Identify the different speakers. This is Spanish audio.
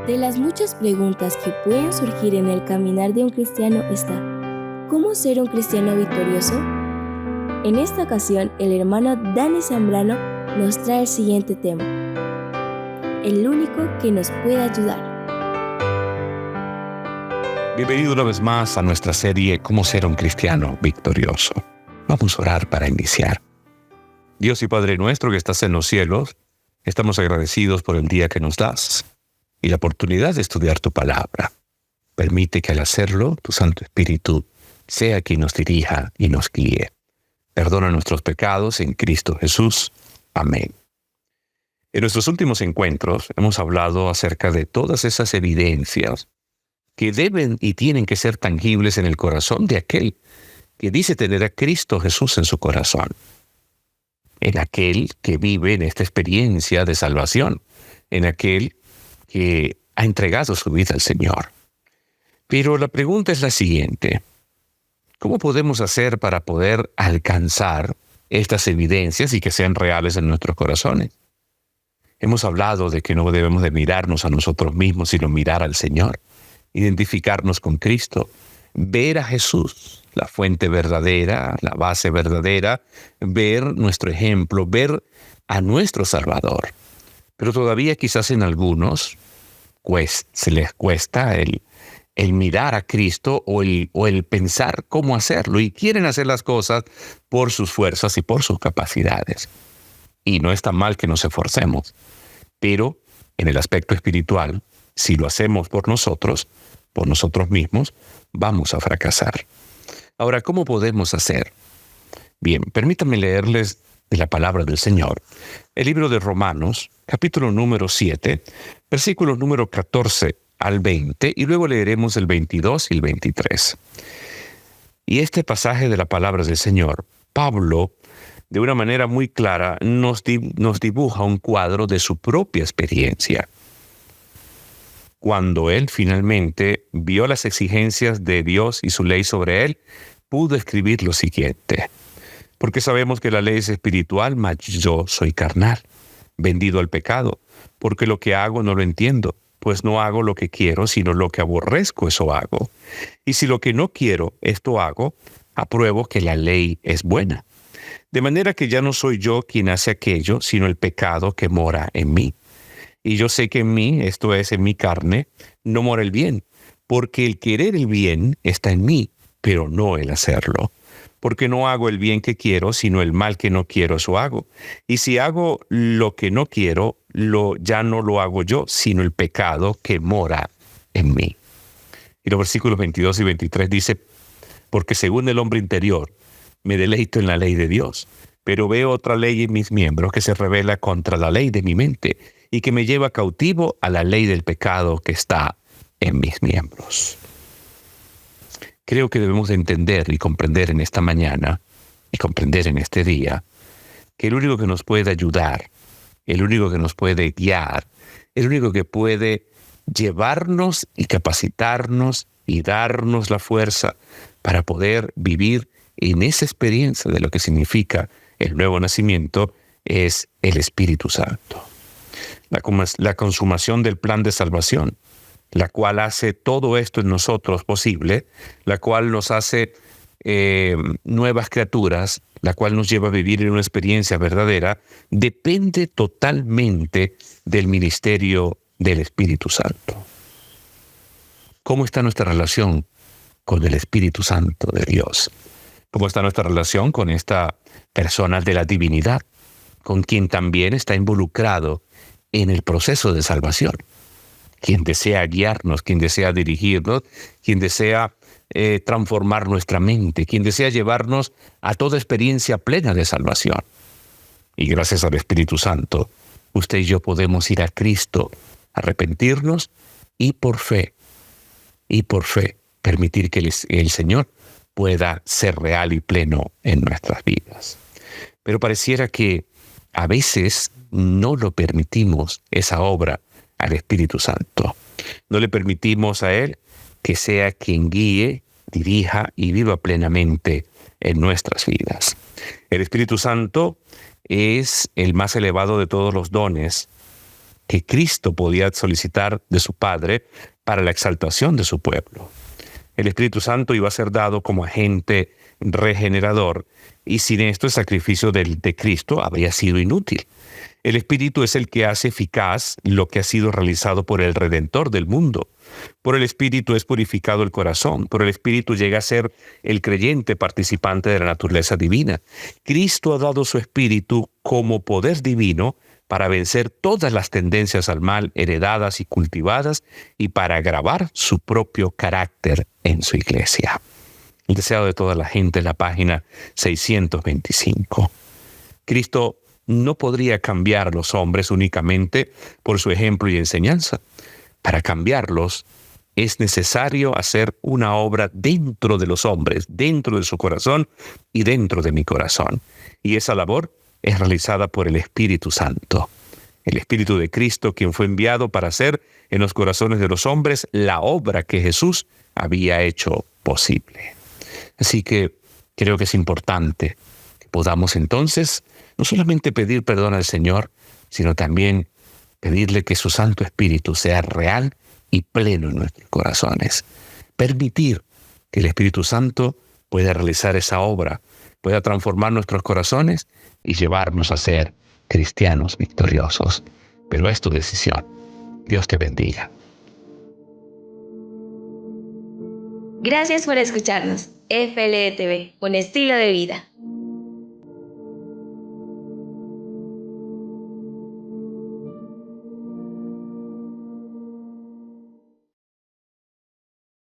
Speaker 1: De las muchas preguntas que pueden surgir en el caminar de un cristiano está: ¿cómo ser un cristiano victorioso? En esta ocasión, el hermano Dani Zambrano nos trae el siguiente tema, el único que nos puede ayudar.
Speaker 2: Bienvenido una vez más a nuestra serie ¿Cómo ser un cristiano victorioso? Vamos a orar para iniciar. Dios y Padre nuestro que estás en los cielos, estamos agradecidos por el día que nos das y la oportunidad de estudiar tu palabra. Permite que al hacerlo, tu Santo Espíritu sea quien nos dirija y nos guíe. Perdona nuestros pecados en Cristo Jesús. Amén. En nuestros últimos encuentros hemos hablado acerca de todas esas evidencias que deben y tienen que ser tangibles en el corazón de aquel que dice tener a Cristo Jesús en su corazón, en aquel que vive en esta experiencia de salvación, en aquel que ha entregado su vida al Señor. Pero la pregunta es la siguiente: ¿cómo podemos hacer para poder alcanzar estas evidencias y que sean reales en nuestros corazones? Hemos hablado de que no debemos de mirarnos a nosotros mismos, sino mirar al Señor, identificarnos con Cristo, ver a Jesús, la fuente verdadera, la base verdadera, ver nuestro ejemplo, ver a nuestro Salvador. Pero todavía quizás en algunos se les cuesta el mirar a Cristo o el pensar cómo hacerlo, y quieren hacer las cosas por sus fuerzas y por sus capacidades. Y no está mal que nos esforcemos, pero en el aspecto espiritual, si lo hacemos por nosotros mismos, vamos a fracasar. Ahora, ¿cómo podemos hacer? Bien, permítanme leerles de la palabra del Señor el libro de Romanos, capítulo número 7, versículos número 14 al 20, y luego leeremos el 22 y el 23. Y este pasaje de la palabra del Señor, Pablo, de una manera muy clara, nos dibuja un cuadro de su propia experiencia. Cuando él finalmente vio las exigencias de Dios y su ley sobre él, pudo escribir lo siguiente: porque sabemos que la ley es espiritual, mas yo soy carnal, vendido al pecado, porque lo que hago no lo entiendo, pues no hago lo que quiero, sino lo que aborrezco, eso hago. Y si lo que no quiero, esto hago, apruebo que la ley es buena. De manera que ya no soy yo quien hace aquello, sino el pecado que mora en mí. Y yo sé que en mí, esto es, en mi carne, no mora el bien, porque el querer el bien está en mí, pero no el hacerlo. Porque no hago el bien que quiero, sino el mal que no quiero, eso hago. Y si hago lo que no quiero, ya no lo hago yo, sino el pecado que mora en mí. Y los versículos 22 y 23 dice: porque según el hombre interior, me deleito en la ley de Dios, pero veo otra ley en mis miembros que se rebela contra la ley de mi mente y que me lleva cautivo a la ley del pecado que está en mis miembros. Creo que debemos de entender y comprender en esta mañana y comprender en este día que el único que nos puede ayudar, el único que nos puede guiar, el único que puede llevarnos y capacitarnos y darnos la fuerza para poder vivir en esa experiencia de lo que significa el nuevo nacimiento es el Espíritu Santo. La consumación del plan de salvación, la cual hace todo esto en nosotros posible, la cual nos hace nuevas criaturas, la cual nos lleva a vivir en una experiencia verdadera, depende totalmente del ministerio del Espíritu Santo. ¿Cómo está nuestra relación con el Espíritu Santo de Dios? ¿Cómo está nuestra relación con esta persona de la divinidad, con quien también está involucrado en el proceso de salvación? Quien desea guiarnos, quien desea dirigirnos, quien desea transformar nuestra mente, quien desea llevarnos a toda experiencia plena de salvación. Y gracias al Espíritu Santo, usted y yo podemos ir a Cristo, arrepentirnos y por fe, permitir que el Señor pueda ser real y pleno en nuestras vidas. Pero pareciera que a veces no lo permitimos, esa obra, al Espíritu Santo. No le permitimos a Él que sea quien guíe, dirija y viva plenamente en nuestras vidas. El Espíritu Santo es el más elevado de todos los dones que Cristo podía solicitar de su Padre para la exaltación de su pueblo. El Espíritu Santo iba a ser dado como agente regenerador, y sin esto el sacrificio de Cristo habría sido inútil. El Espíritu es el que hace eficaz lo que ha sido realizado por el Redentor del mundo. Por el Espíritu es purificado el corazón. Por el Espíritu llega a ser el creyente participante de la naturaleza divina. Cristo ha dado su Espíritu como poder divino para vencer todas las tendencias al mal heredadas y cultivadas y para grabar su propio carácter en su iglesia. El deseo de toda la gente, en la página 625. Cristo no podría cambiar a los hombres únicamente por su ejemplo y enseñanza. Para cambiarlos es necesario hacer una obra dentro de los hombres, dentro de su corazón y dentro de mi corazón. Y esa labor es realizada por el Espíritu Santo. El Espíritu de Cristo, quien fue enviado para hacer en los corazones de los hombres la obra que Jesús había hecho posible. Así que creo que es importante que podamos entonces no solamente pedir perdón al Señor, sino también pedirle que su Santo Espíritu sea real y pleno en nuestros corazones. Permitir que el Espíritu Santo pueda realizar esa obra, pueda transformar nuestros corazones y llevarnos a ser cristianos victoriosos. Pero es tu decisión. Dios te bendiga.
Speaker 1: Gracias por escucharnos. FLTV, un estilo de vida.